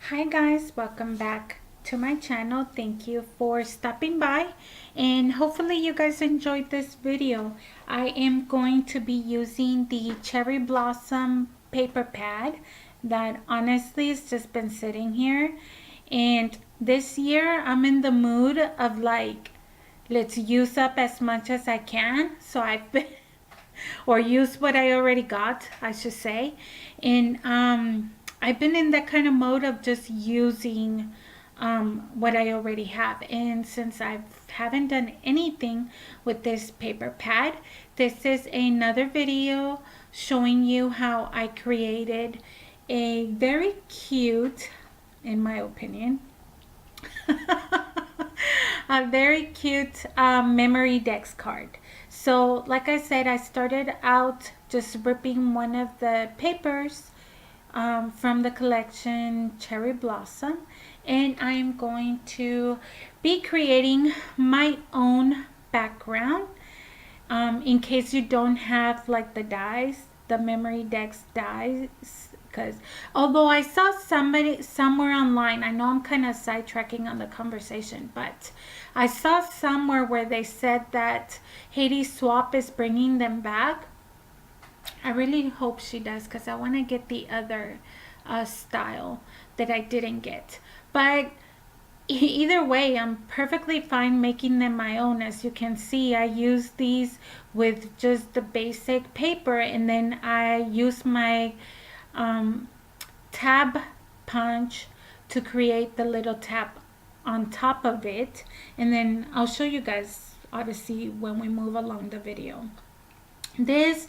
Hi guys, welcome back to my channel. Thank you for stopping by, and hopefully you guys enjoyed this video. I am going to be using the cherry blossom paper pad that honestly has just been sitting here, and this year I'm in the mood of like, let's use up as much as I can. So I've been or use what I already got, I should say. And I've been in that kind of mode of just using what I already have. And since I haven't done anything with this paper pad, this is another video showing you how I created a very cute, in my opinion, a very cute Memorydex card. So like I said, I started out just ripping one of the papers from the collection Cherry Blossom, and I'm going to be creating my own background in case you don't have like the dies, the Memorydex dies. Because although I saw somebody somewhere online, I know I'm kind of sidetracking on the conversation, but I saw somewhere where they said that Haiti Swap is bringing them back. I really hope she does, because I want to get the other style that I didn't get. But either way, I'm perfectly fine making them my own. As you can see, I use these with just the basic paper, and then I use my tab punch to create the little tab on top of it, and then I'll show you guys obviously when we move along the video. This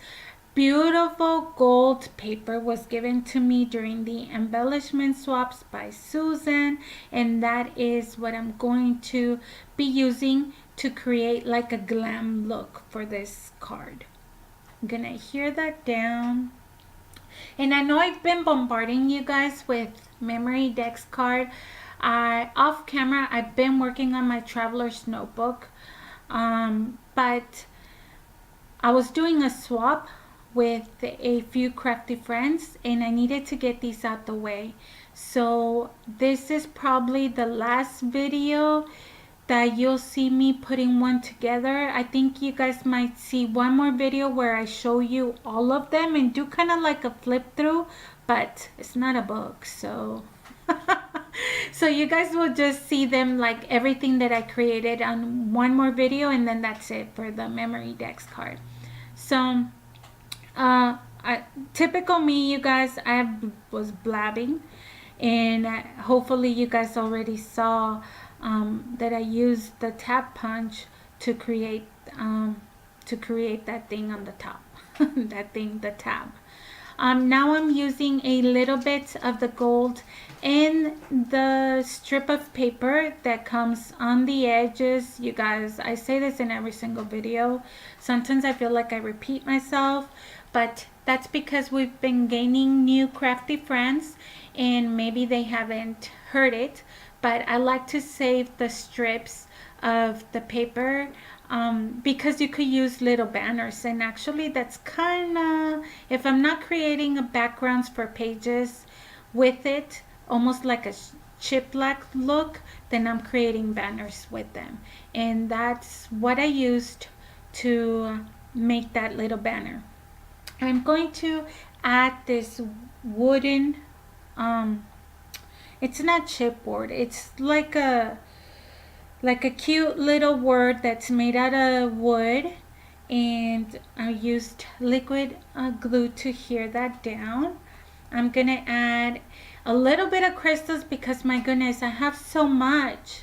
beautiful gold paper was given to me during the embellishment swaps by Susan, and that is what I'm going to be using to create like a glam look for this card. I'm gonna adhere that down. And I know I've been bombarding you guys with Memorydex card. Off camera, I've been working on my traveler's notebook, but I was doing a swap with a few crafty friends, and I needed to get these out the way. So this is probably the last video that you'll see me putting one together. I think you guys might see one more video where I show you all of them and do kind of like a flip through, but it's not a book, so so you guys will just see them, like everything that I created, on one more video, and then that's it for the Memorydex card. So typical me, you guys, I was blabbing, and hopefully you guys already saw that I used the tab punch to create that thing on the top. That thing, the tab. Now I'm using a little bit of the gold in the strip of paper that comes on the edges. You guys, I say this in every single video. Sometimes I feel like I repeat myself, but that's because we've been gaining new crafty friends, and maybe they haven't heard it, but I like to save the strips of the paper because you could use little banners, and actually that's kind of, if I'm not creating a backgrounds for pages with it, almost like a chip-black look, then I'm creating banners with them, and that's what I used to make that little banner. I'm going to add this wooden it's not chipboard, it's like a cute little word that's made out of wood, and I used liquid glue to adhere that down. I'm gonna add a little bit of crystals because my goodness, I have so much.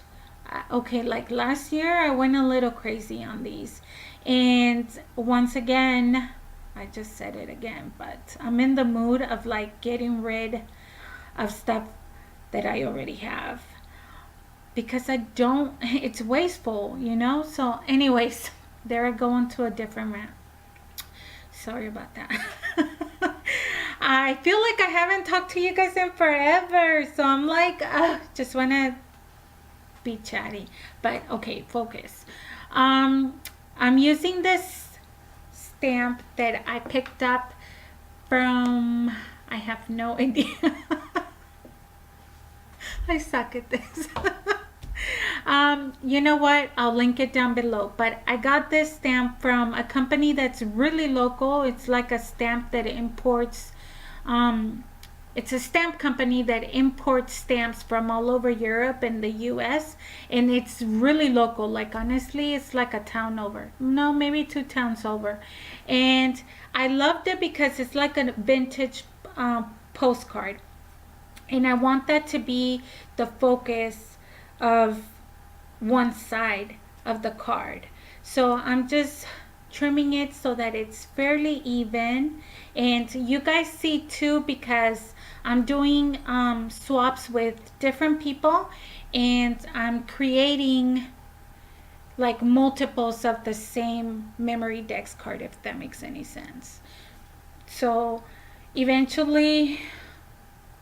Okay, like last year I went a little crazy on these, and once again, I just said it again, but I'm in the mood of like getting rid of stuff that I already have, because I don't, it's wasteful, you know. So anyways, there I go into a different rant. Sorry about that. I feel like I haven't talked to you guys in forever, so I'm like, just want to be chatty. But okay, focus. I'm using this stamp that I picked up from, I have no idea. I suck at this. You know what? I'll link it down below. But I got this stamp from a company that's really local. It's like a stamp that imports. It's a stamp company that imports stamps from all over Europe and the US, and it's really local. Like honestly, it's like a town over. No, maybe 2 towns over. And I loved it because it's like a vintage postcard. And I want that to be the focus of one side of the card. So I'm just trimming it so that it's fairly even, and you guys see too, because I'm doing swaps with different people, and I'm creating like multiples of the same Memorydex card, if that makes any sense. So eventually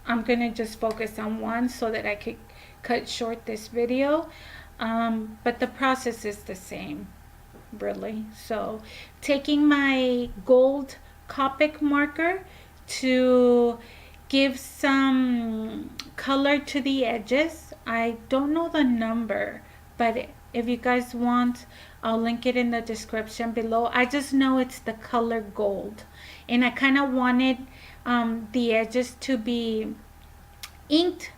I'm gonna just focus on one so that I could cut short this video, but the process is the same, really. So taking my gold Copic marker to give some color to the edges. I don't know the number, but if you guys want, I'll link it in the description below. I just know it's the color gold, and I kind of wanted the edges to be inked,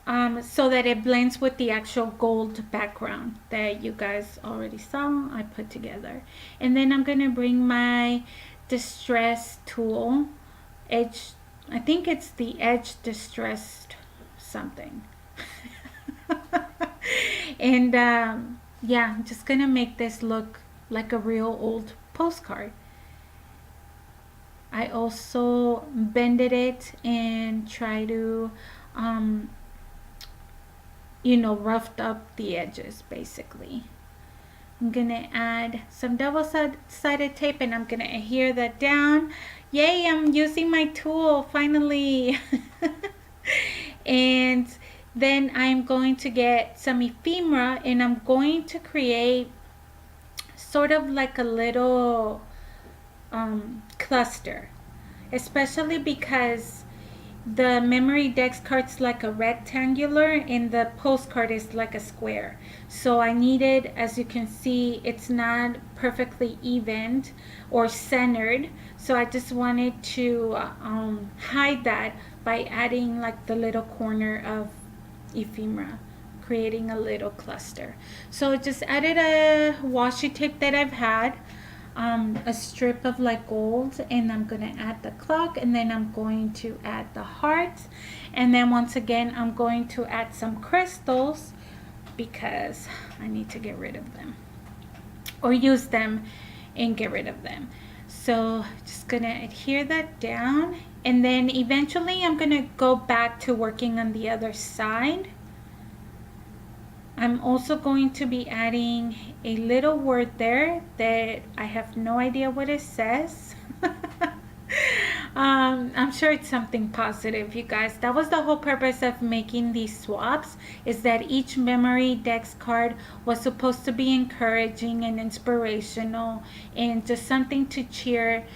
so that it blends with the actual gold background that you guys already saw I put together. And then I'm gonna bring my distress tool, edge, I think it's the edge distressed something. And yeah, I'm just gonna make this look like a real old postcard. I also bended it and try to you know, roughed up the edges basically. I'm gonna add some double-sided tape, and I'm gonna adhere that down. Yay, I'm using my tool finally. And then I'm going to get some ephemera, and I'm going to create sort of like a little cluster, especially because the Memorydex card's like a rectangular and the postcard is like a square. So I needed, as you can see, it's not perfectly evened or centered. So I just wanted to hide that by adding like the little corner of ephemera, creating a little cluster. So I just added a washi tape that I've had, a strip of like gold, and I'm gonna add the clock, and then I'm going to add the hearts, and then once again I'm going to add some crystals because I need to get rid of them or use them and get rid of them. So just gonna adhere that down, and then eventually I'm gonna go back to working on the other side. I'm also going to be adding a little word there that I have no idea what it says. I'm sure it's something positive, you guys. That was the whole purpose of making these swaps, is that each Memorydex card was supposed to be encouraging and inspirational and just something to cheer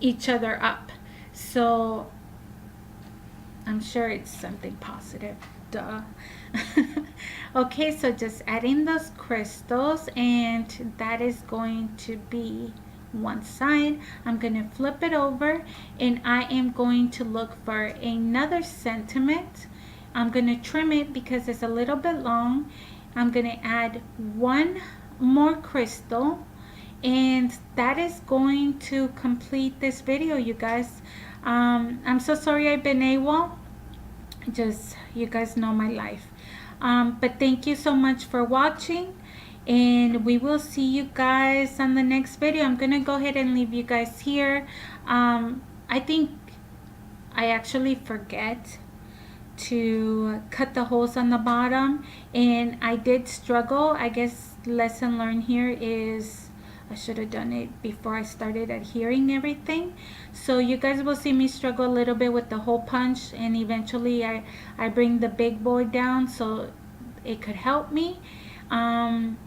each other up. So I'm sure it's something positive. Duh. Okay, so just adding those crystals, and that is going to be one side. I'm going to flip it over, and I am going to look for another sentiment. I'm going to trim it because it's a little bit long. I'm going to add one more crystal, and that is going to complete this video, you guys. I'm so sorry I've been AWOL. Just, you guys know my life. But thank you so much for watching, and we will see you guys on the next video. I'm gonna go ahead and leave you guys here. I think I actually forget to cut the holes on the bottom, and I did struggle. I guess lesson learned here is I should have done it before I started adhering everything. So you guys will see me struggle a little bit with the hole punch, and eventually I bring the big board down so it could help me. And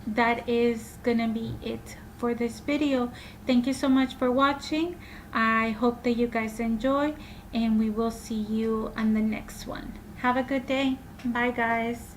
that is gonna be it for this video. Thank you so much for watching. I hope that you guys enjoy, and we will see you on the next one. Have a good day. Bye guys.